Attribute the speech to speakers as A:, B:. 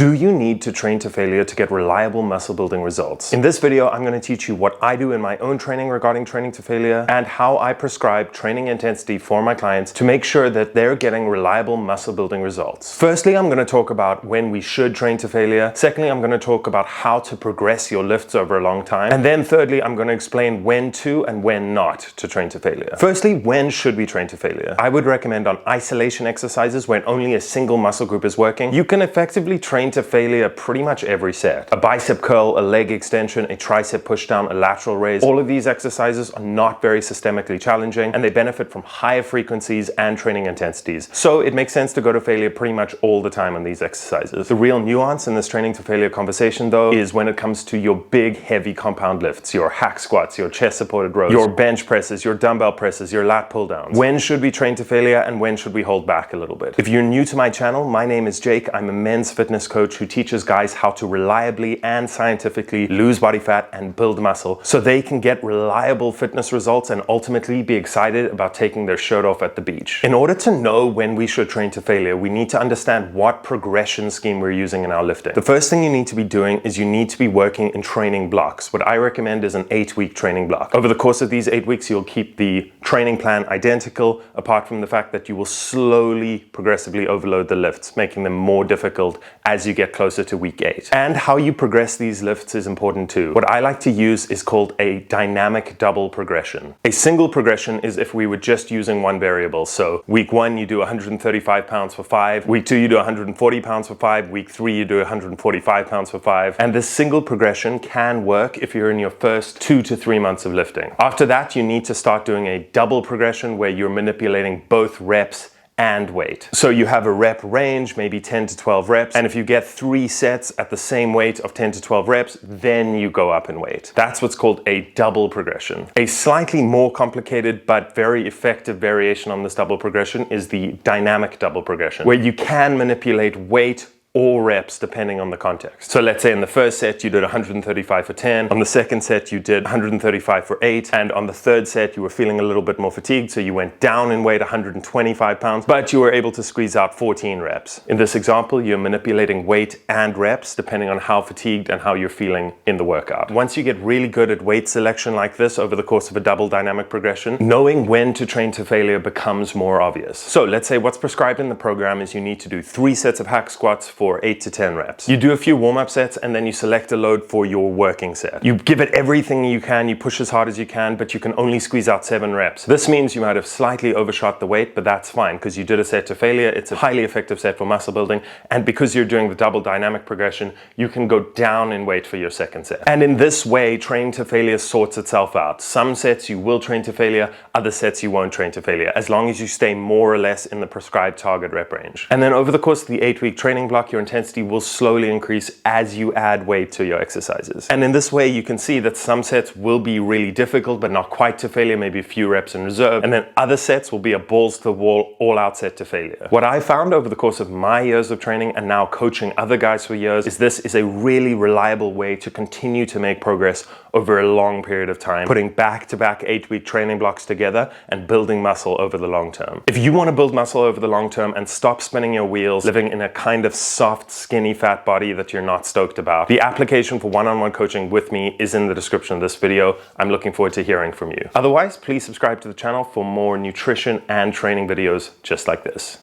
A: Do you need to train to failure to get reliable muscle building results? In this video, I'm going to teach you what I do in my own training regarding training to failure and how I prescribe training intensity for my clients to make sure that they're getting reliable muscle building results. Firstly, I'm going to talk about when we should train to failure. Secondly, I'm going to talk about how to progress your lifts over a long time. And then thirdly, I'm going to explain when to and when not to train to failure. Firstly, when should we train to failure? I would recommend on isolation exercises when only a single muscle group is working. You can effectively train to failure pretty much every set. A bicep curl, a leg extension, a tricep pushdown, a lateral raise. All of these exercises are not very systemically challenging and they benefit from higher frequencies and training intensities. So it makes sense to go to failure pretty much all the time on these exercises. The real nuance in this training to failure conversation though is when it comes to your big heavy compound lifts, your hack squats, your chest supported rows, your bench presses, your dumbbell presses, your lat pull downs. When should we train to failure and when should we hold back a little bit? If you're new to my channel, my name is Jake. I'm a men's fitness coach who teaches guys how to reliably and scientifically lose body fat and build muscle so they can get reliable fitness results and ultimately be excited about taking their shirt off at the beach. In order to know when we should train to failure, we need to understand what progression scheme we're using in our lifting. The first thing you need to be doing is you need to be working in training blocks. What I recommend is an 8-week training block. Over the course of these 8 weeks, you'll keep the training plan identical, apart from the fact that you will slowly, progressively overload the lifts, making them more difficult as you get closer to week 8. And how you progress these lifts is important too. What I like to use is called a dynamic double progression. A single progression is if we were just using one variable. So week 1, you do 135 pounds for 5. Week 2, you do 140 pounds for 5. Week 3, you do 145 pounds for 5. And this single progression can work if you're in your first 2 to 3 months of lifting. After that, you need to start doing a double progression where you're manipulating both reps and weight. So you have a rep range, maybe 10 to 12 reps. And if you get 3 sets at the same weight of 10 to 12 reps, then you go up in weight. That's what's called a double progression. A slightly more complicated but very effective variation on this double progression is the dynamic double progression, where you can manipulate weight or reps depending on the context. So let's say in the first set you did 135 for 10, on the second set you did 135 for 8, and on the third set you were feeling a little bit more fatigued, so you went down in weight 125 pounds, but you were able to squeeze out 14 reps. In this example, you're manipulating weight and reps depending on how fatigued and how you're feeling in the workout. Once you get really good at weight selection like this over the course of a double dynamic progression, knowing when to train to failure becomes more obvious. So let's say what's prescribed in the program is you need to do 3 sets of hack squats for 8 to 10 reps. You do a few warm-up sets and then you select a load for your working set. You give it everything you can, you push as hard as you can, but you can only squeeze out 7 reps. This means you might have slightly overshot the weight, but that's fine because you did a set to failure. It's a highly effective set for muscle building, and because you're doing the double dynamic progression, you can go down in weight for your second set. And in this way, training to failure sorts itself out. Some sets you will train to failure, other sets you won't train to failure, as long as you stay more or less in the prescribed target rep range. And then over the course of the 8-week training block, your intensity will slowly increase as you add weight to your exercises. And in this way, you can see that some sets will be really difficult, but not quite to failure, maybe a few reps in reserve. And then other sets will be a balls to the wall, all out set to failure. What I found over the course of my years of training and now coaching other guys for years is this is a really reliable way to continue to make progress over a long period of time, putting back-to-back 8-week training blocks together and building muscle over the long term. If you want to build muscle over the long term and stop spinning your wheels, living in a kind of soft, skinny, fat body that you're not stoked about, the application for one-on-one coaching with me is in the description of this video. I'm looking forward to hearing from you. Otherwise, please subscribe to the channel for more nutrition and training videos just like this.